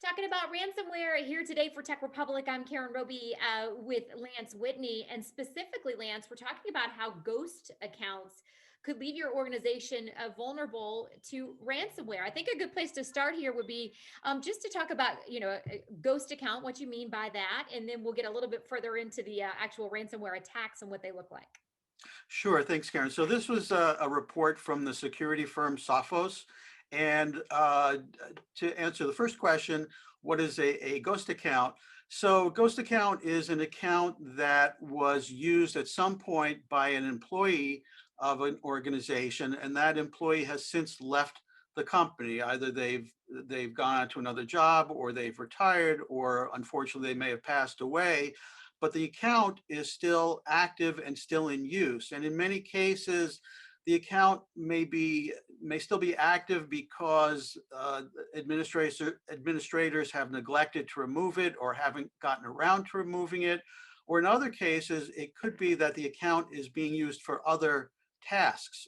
Talking about ransomware here today for Tech Republic. I'm Karen Roby with Lance Whitney. And specifically, Lance, we're talking about how ghost accounts could leave your organization vulnerable to ransomware. I think a good place to start here would be just to talk about, a ghost account, what you mean by that, and then we'll get a little bit further into the actual ransomware attacks and what they look like. Sure, thanks, Karen. So this was a report from the security firm Sophos. And to answer the first question, what is a ghost account? So ghost account is an account that was used at some point by an employee of an organization, and that employee has since left the company. Either they've gone on to another job, or they've retired, or unfortunately they may have passed away, but the account is still active and still in use. And in many cases, the account may still be active because administrators have neglected to remove it or haven't gotten around to removing it. Or in other cases, it could be that the account is being used for other tasks,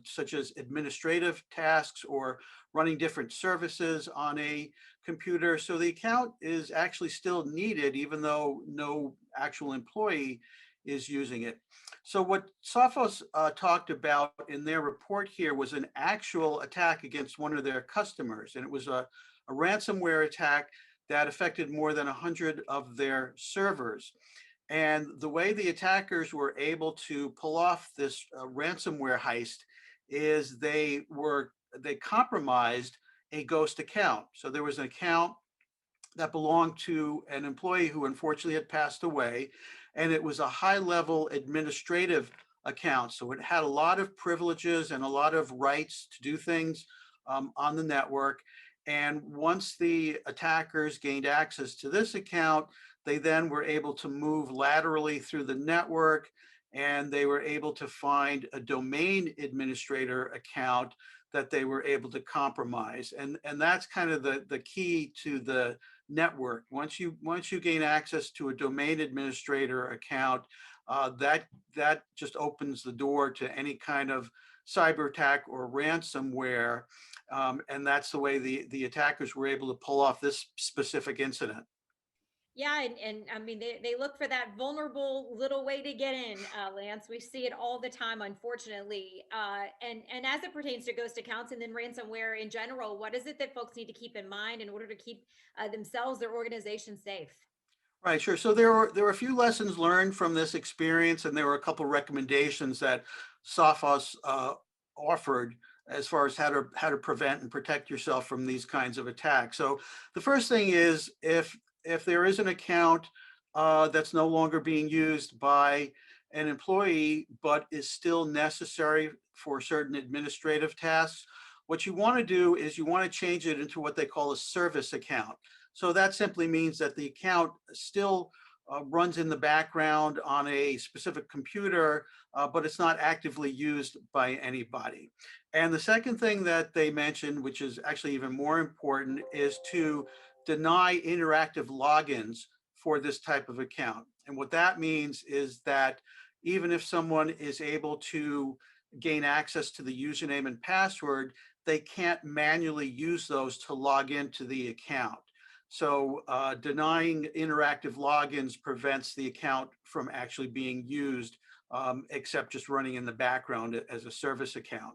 such as administrative tasks or running different services on a computer. So the account is actually still needed, even though no actual employee is using it. So what Sophos talked about in their report here was an actual attack against one of their customers. And it was a ransomware attack that affected more than 100 of their servers. And the way the attackers were able to pull off this ransomware heist is they compromised a ghost account. So there was an account that belonged to an employee who unfortunately had passed away, and it was a high-level administrative account. So it had a lot of privileges and a lot of rights to do things on the network. And once the attackers gained access to this account, they then were able to move laterally through the network, and they were able to find a domain administrator account that they were able to compromise. And that's kind of the key to the network. Once you gain access to a domain administrator account, that just opens the door to any kind of cyber attack or ransomware. And that's the way the attackers were able to pull off this specific incident. Yeah, and I mean they look for that vulnerable little way to get in, Lance. We see it all the time, unfortunately. And as it pertains to ghost accounts and then ransomware in general, what is it that folks need to keep in mind in order to keep themselves, their organization safe? Right, sure. So there were a few lessons learned from this experience, and there were a couple recommendations that Sophos offered as far as how to prevent and protect yourself from these kinds of attacks. So the first thing is, if there is an account that's no longer being used by an employee but is still necessary for certain administrative tasks, what you want to do is you want to change it into what they call a service account. So that simply means that the account still runs in the background on a specific computer, but it's not actively used by anybody. And the second thing that they mentioned, which is actually even more important, is to deny interactive logins for this type of account. And what that means is that even if someone is able to gain access to the username and password, they can't manually use those to log into the account. So denying interactive logins prevents the account from actually being used, except just running in the background as a service account.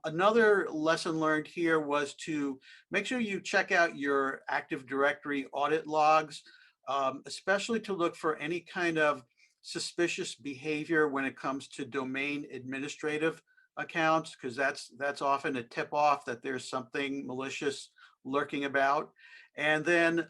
Another lesson learned here was to make sure you check out your Active Directory audit logs, especially to look for any kind of suspicious behavior when it comes to domain administrative accounts, because that's often a tip off that there's something malicious lurking about. And then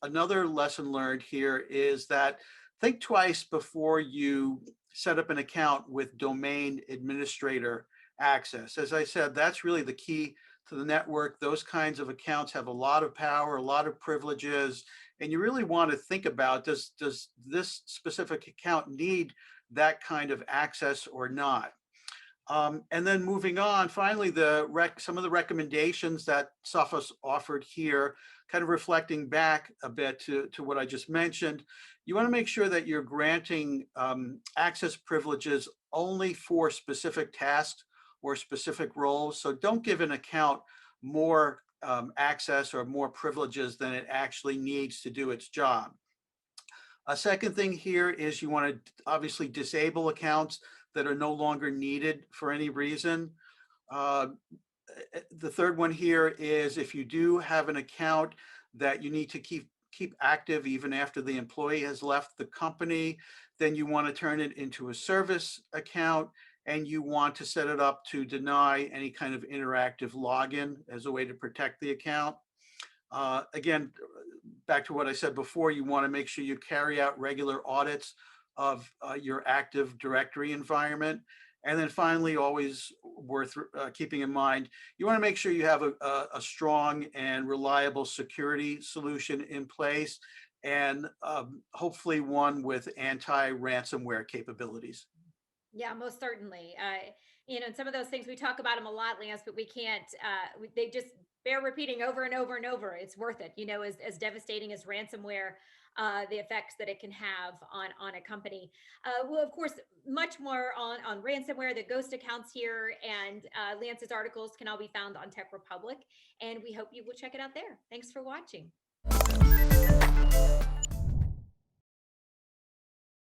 another lesson learned here is that think twice before you set up an account with domain administrator access. As I said, that's really the key to the network. Those kinds of accounts have a lot of power, a lot of privileges, and you really want to think about, does this specific account need that kind of access or not? And then moving on, finally, some of the recommendations that Sophos offered here, kind of reflecting back a bit to what I just mentioned. You want to make sure that you're granting access privileges only for specific tasks or specific roles. So don't give an account more access or more privileges than it actually needs to do its job. A second thing here is you want to obviously disable accounts that are no longer needed for any reason. Uh, the third one here is if you do have an account that you need to keep active even after the employee has left the company, then you want to turn it into a service account, and you want to set it up to deny any kind of interactive login as a way to protect the account. Again, back to what I said before, you want to make sure you carry out regular audits of your Active Directory environment. And then finally, always worth keeping in mind, you want to make sure you have a strong and reliable security solution in place, and hopefully one with anti-ransomware capabilities. Yeah, most certainly. And some of those things we talk about them a lot, Lance, but we can't. They just bear repeating over and over and over. It's worth it. As devastating as ransomware, the effects that it can have on a company. Well, of course, much more on ransomware, the ghost accounts here, and Lance's articles can all be found on Tech Republic. And we hope you will check it out there. Thanks for watching.